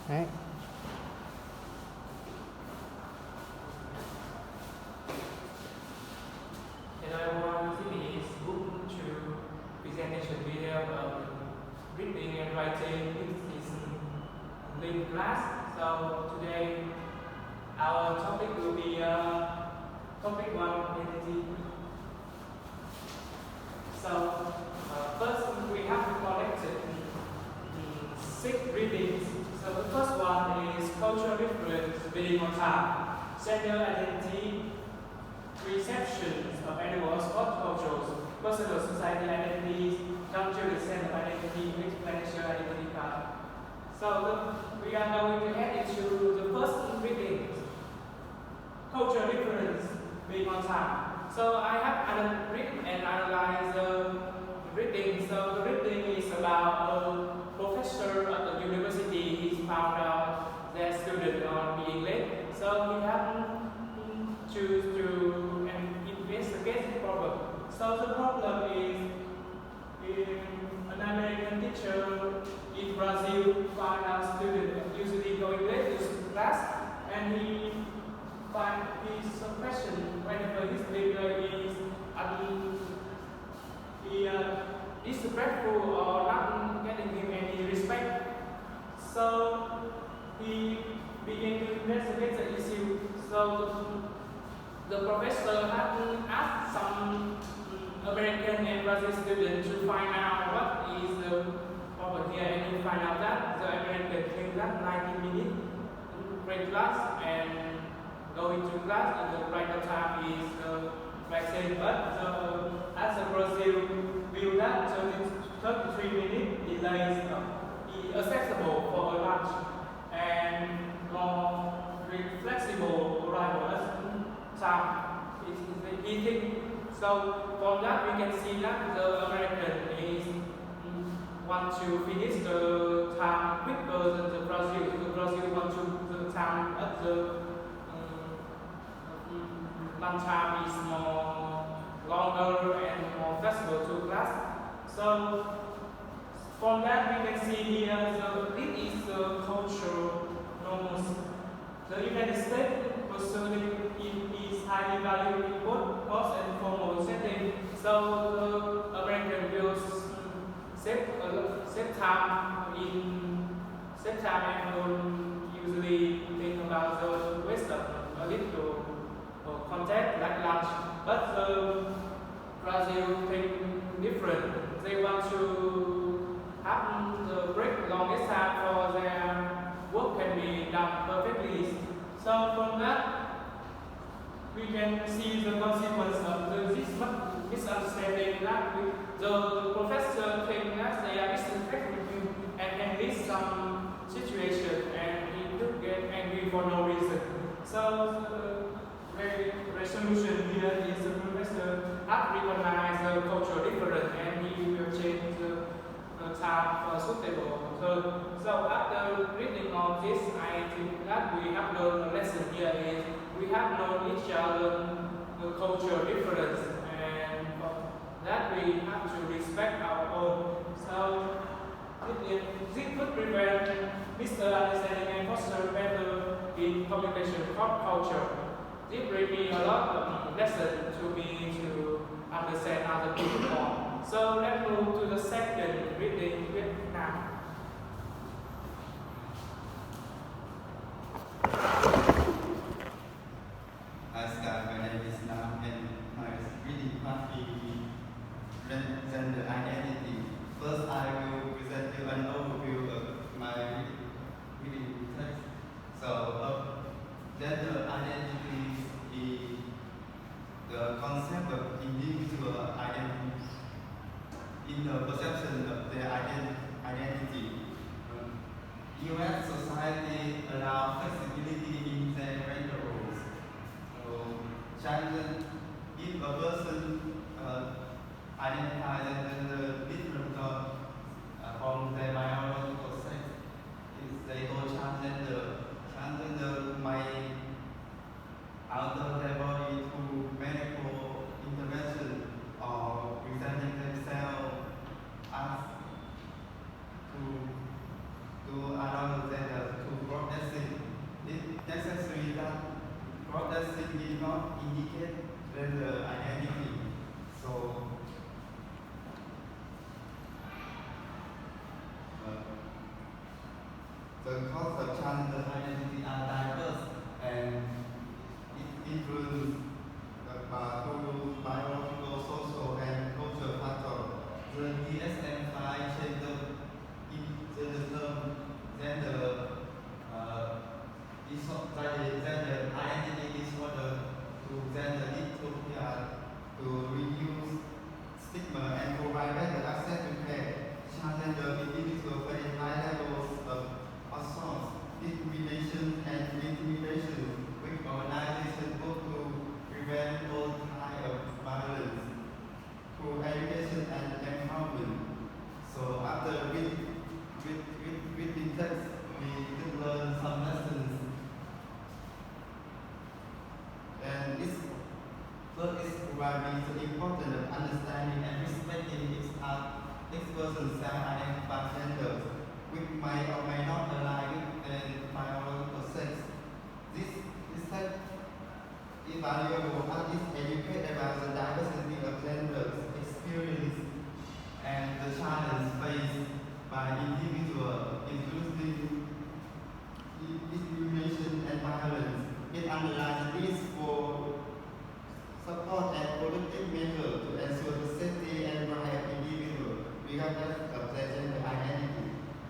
Đấy. Hello everyone, this is book to presentation video of reading and writing. This is Link class. So today our topic will be topic 1, identity. So first we have collected 6 readings. So the first one is cultural difference being on time, gender identity, receptions of animals, what cultures, personal society identities, cultural descent of identity, explanation identity card. So we are going to head into the first reading, cultural difference being on time. So I have written and analyzed the reading. So the reading is about a professor at the university. He found out that students are being late. So he had choose to investigate the problem. So the problem is an American teacher in Brazil find out students usually going late to class, and he find his question whenever his leader is disrespectful or not getting him any respect. So he began to investigate the issue. So the professor had asked some American and Brazilian students to find out what is the problem here, and he find out that the American came that 90 minutes break class and going to class in the right time is vaccine, but as the Brazil view that 33 minutes delay is accessible for a lunch and more flexible arrival time is eating. So from that we can see that the American is want to finish the time quicker than the Brazil. The Brazil want to the time at the lunch time is more longer and more flexible to class. So from that we can see here this is the cultural norms. The United States pursuing is highly valued in both post and formal setting. So the American will save time and will usually think about the wisdom a little contact like lunch. But Brazil think different. They want to have the break longest time for their work can be done perfectly. So from that, we can see the consequence of this misunderstanding that the professor thinks that they are disrespecting him and can lead some situation, and he could get angry for no reason. So the resolution here is the professor has recognized the cultural difference and he will change the time for suitable. So after reading all this, I think that we have learned a lesson here is we have known each other the cultural difference, and that we have to respect our own. So this could prevent misunderstanding and foster better in communication culture. This brings me a lot of lesson to me to understand other people more. So let's move to the second reading Vietnam. My name is Nam, and my reading part is gender identity. First, I will present you an overview of my reading text. So, gender identity is the concept of individual identity in the perception of their identity gender identity. So, the cause of gender identity are diverse and it influences through biological, social, and cultural factors. The DSM-5 gender term gender gender identity disorder to gender dysphoria to reduce stigma and provide better access to care. Transgender individuals face high levels of assault, discrimination, and intimidation, which organizations work to prevent all kinds of violence through education and empowerment. So after reading text, we could learn some lessons. And this book is providing the importance of understanding and respecting each person's self-identified genders, which may or may not align with their biological sex. This text is valuable as it educates about the diversity of genders, experience, and the challenge faced by individuals, including discrimination and violence. It underlines the need for support and productive measures to ensure the safety and right of individuals regardless of their gender identity.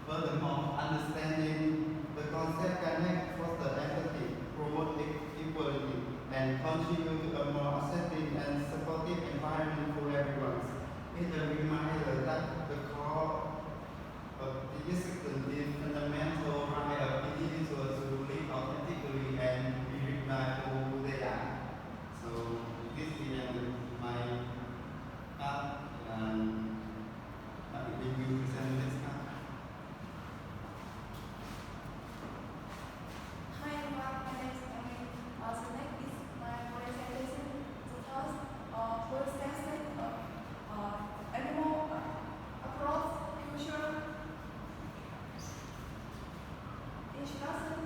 Furthermore, understanding the concept can help foster empathy, promote equality, and contribute to a more accepting and supportive environment for everyone. It's a reminder that the core of the discipline is fundamental right of individuals to live authentically and be recognized for who they are. So this is my part, and I will present this part. Hi everyone, my name is Amy. So next is my presentation to tell presentation of animal across culture. Introduction.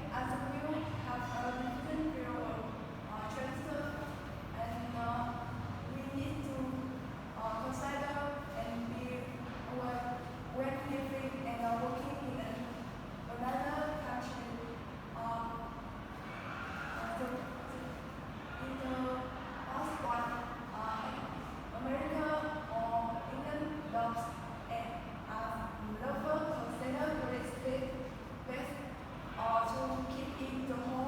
As we will have a different view of transfer, and we need to consider and be aware when living and working in another country. In the past one, America or England dogs and lover consider great best to keep in the home.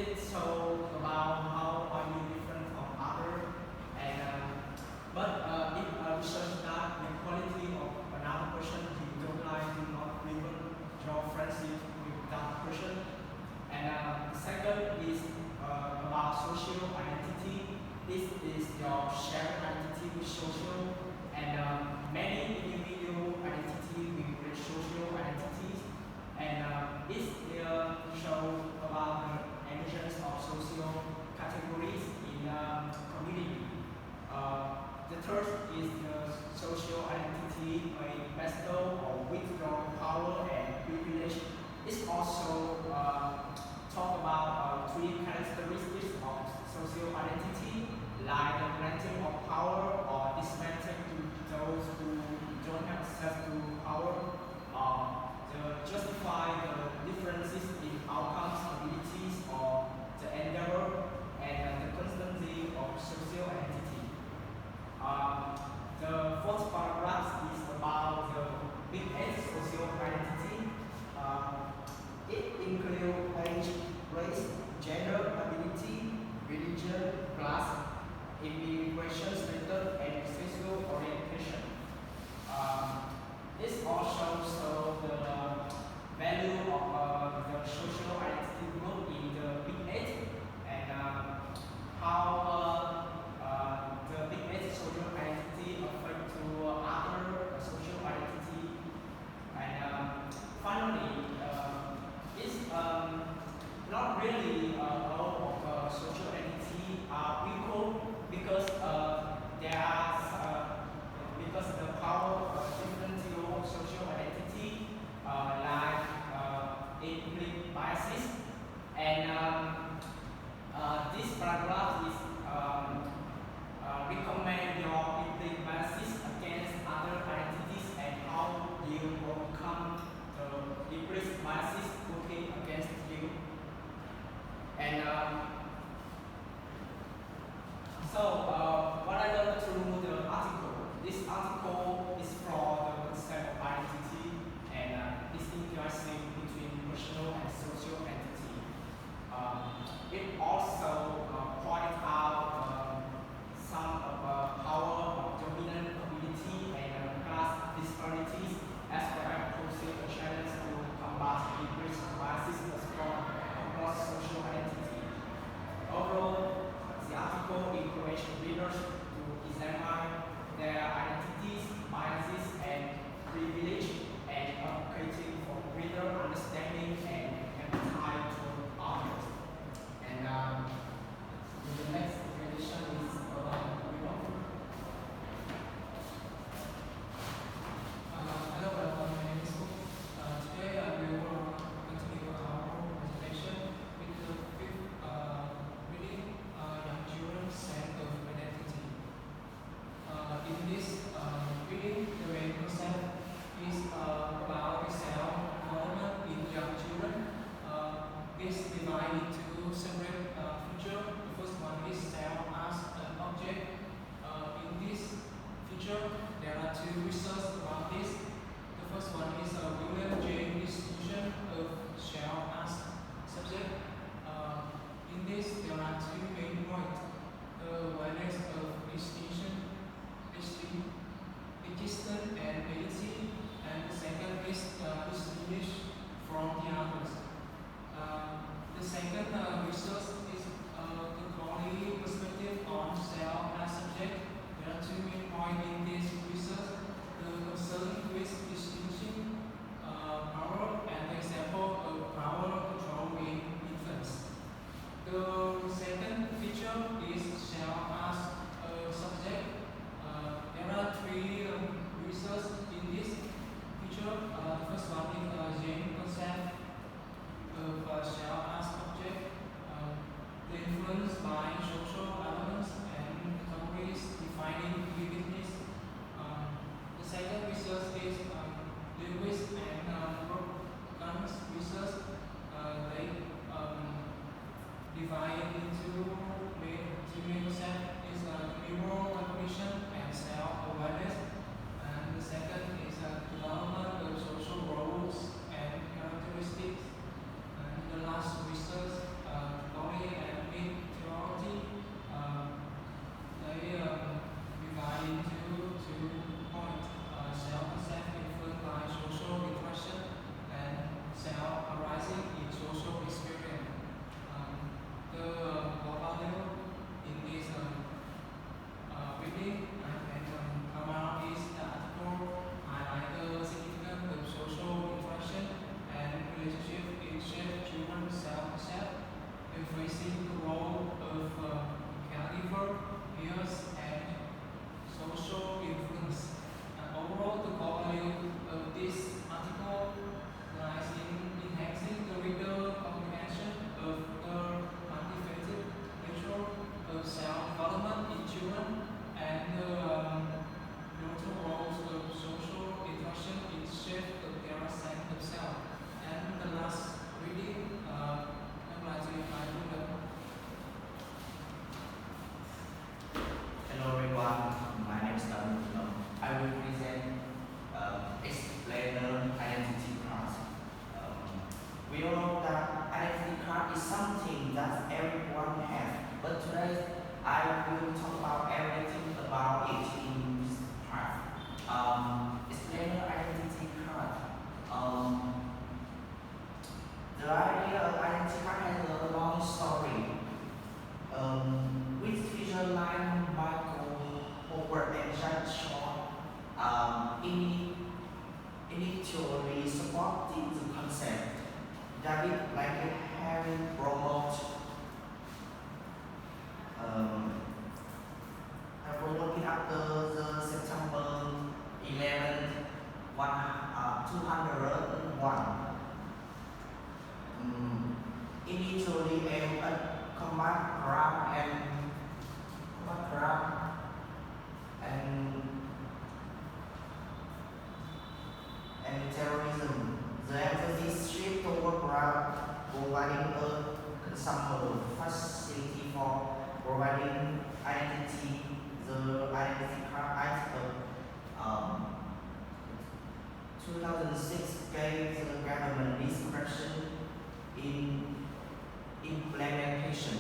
it shows about how are you different from other, and if research that the quality of another person you don't like, do not even draw friendship with that person. And the second is about social identity. This is your shared identity with social, and many individual identity with social identities, and this shows about the emergence of social categories in community. The third is the social identity by bestow or withdraw power and privilege. It's also talk about three characteristics of social identity, like the granting of power or dismantling to those who don't have access to power, to justify the differences in outcomes, abilities, or the endeavor, and the constancy of social identity. The fourth paragraph is about the big H social identity. It includes age, race, gender, ability, religion, class, immigration status, and sexual orientation. This also shows the value of the social identity group in the big H, and how the big H social identity affect to other social identity. And finally, it's not really all of social identity are equal, because there are because the power of different of social identity like implicit biases, and this paragraph is recommend your implicit biases against other identities and how you overcome the implicit biases working against you. And what I learned through the article, this article is from the concept of identity and distinguishing between personal and social entity. It also points out some of power of dominant community and class disparities, as well as posing a challenge to combat implicit biases across social identity. Overall, the article encourages readers to examine their identities, biases, and privilege, and advocating for greater understanding and empathy toward others. And the next edition is about hello everyone, my name is Phúc. Today I will continue our presentation with the fifth reading, Young Children Sense of Identity. In this reading, the main concept is about self-development in young children. It's divided into separate features. The first one is self as an object. In this feature, there are two research about this. The first one is a William James distinction of self as subject. In this, there are two main points: the awareness of distinction, existence and ability, and the second is distinguished from the others. The second research is the quality perspective on self as subject. There are two main points in this research: the concern with distinction, power, and the example of power control in infants. The second feature is self as a subject. There are three research in this feature. The first one is James concept of self as object. The influence by social elements and categories defining uniqueness. The second research is Lewis and Brook's research. They divide into two main concepts: is neural recognition and self-awareness, and the second is development of social roles and characteristics. And the last research, everyone has. But today I will talk about everything about it in this part. Explainer identity card. The idea of identity card has a long story, which feature line Michael Howard and Jack Shaw. Initially supported the concept. David Blanket Harry promote it after the September 11, 201. Initially aimed at combat crime and terrorism. The emphasis shifted toward providing a consumer facility for providing identity. The identity card Act of 2006 gave the government discretion in implementation.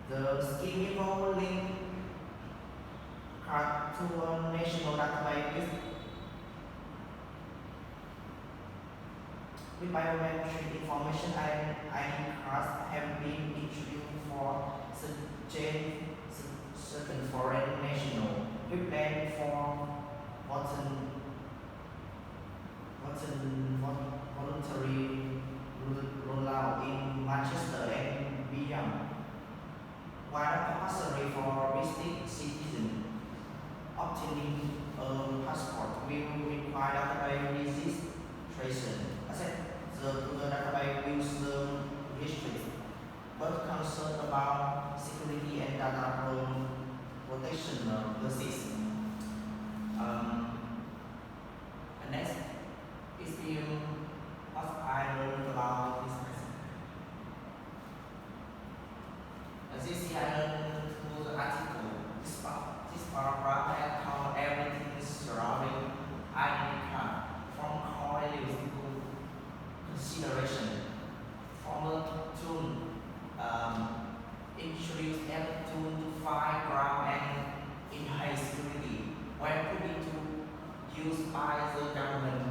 The scheme involved link card to a national database with biometric information and ID cards have been introduced for certain foreign national. We plan for voluntary rollout in Manchester and beyond. While compulsory for visiting citizens, obtaining a passport will require database registration. The database will serve restrict, but concerned about security and data protection persist. And next is what I learned about this person. As you see, I learned through the article. This paragraph had covered everything surrounding ID card, from core values to consideration. Former tool introduced a tool to find ground and enhance security when put into use by the government.